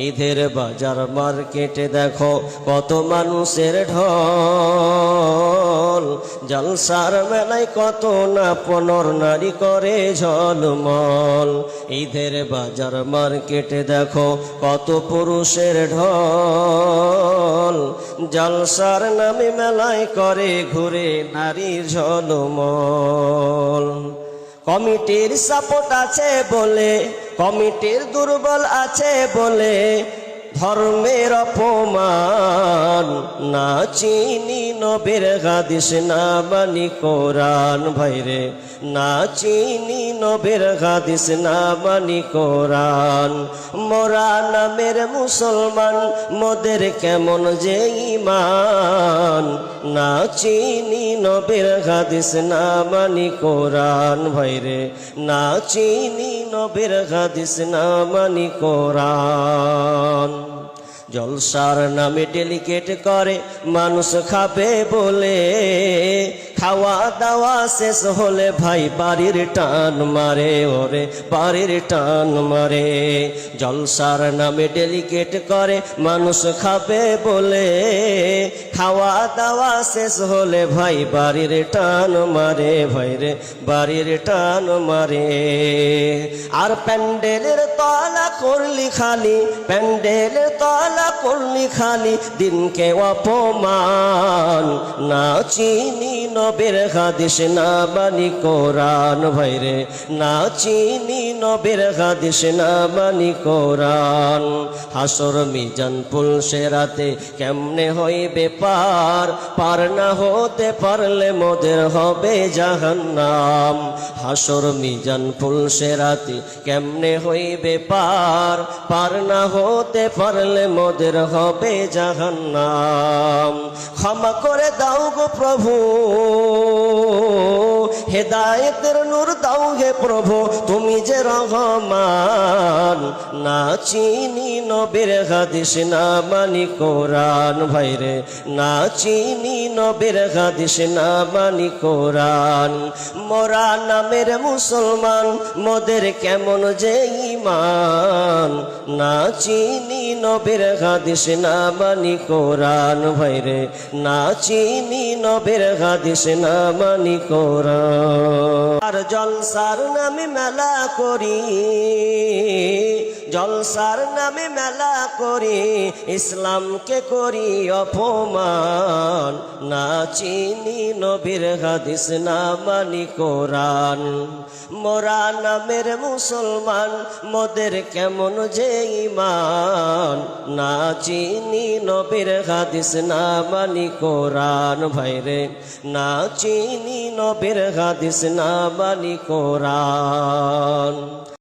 ঈদের বাজার মার্কেটে দেখো কত মানুষের ঢল, জলসার মেলায় কত না পনর নারী করে ঝলমল। ঈদের বাজার মার্কেটে দেখো কত পুরুষের ঢল, জলসার নামে মেলায় করে ঘুরে নারীর ঝলমল। কমিটির সাপোর্ট আছে বলে, কমিটির দুর্বল আছে বলে ধর্মের অপমান, না চিনি নবীর হাদিস না মানি কোরআন। ভাইরে না চিনি নবীর হাদিস না মানি কোরআন। মোরা নামের মুসলমান মোদের কেমন যে ঈমান, না চিনি নবীর হাদিস না মানি কোরআন। ভাইরে না চিনি নবীর হাদিস না মানি কোরআন। জলসার নামে ডেলিকেট করে মানুষ খাবে বলে, খাওয়া দাওয়া শেষ হলে ভাই বাড়ির টান মারে, ওরে বাড়ির টান মারে। জলসার নামে ডেলিকেট করে মানুষ খাবে বলে, খাওয়া দাওয়া শেষ হলে ভাই বাড়ির টান মারে, ভাইরে বাড়ির টান মারে। আর প্যান্ডেলের তলা করলি খালি, প্যান্ডেলের তলা করলি খালি দিনকে অপমান, না চিনি নবীর হাদিস না মানি কোরআন। ভাইরে না চিনি নবীর হাদিস না মানি কোরআন। হাসর মিজান পুলসে রাতে কেমনে হইবে পার, পার না হতে পারলে মোদের হবে জাহান্নাম। হাসর মিজান পুলসে রাতে কেমনে হইবে পার, পার না হতে পারলে মোদের হবে জাহান্নাম। ক্ষমা করে দাও গো প্রভু, হেদায়েতের নূর দাও হে প্রভু, তুমি যে রহমান। না চিনি নবীর হাদিস না মানি কোরআন। ভাইরে না চিনি নবীর হাদিস না মানি কোরআন। মোরা নামের মুসলমান মোদের কেমন যে ঈমান, না চিনি নবীর হাদিস না মানি কোরআন। ভাইরে না চিনি নবীর হাদিস না মানি কোরআন। আর জলসার নামে মেলা করি, জলসার নামে মেলা করি ইসলামকে করি অপমান, না চিনি নবীর হাদিস না মানি কোরআন। মোরা নামের মুসলমান মোদের কেমন যে ঈমান, না চিনি নবীর হাদিস না মানি কোরআন। ভাইরে না চিনি নবীর হাদিস না মানি কোরআন।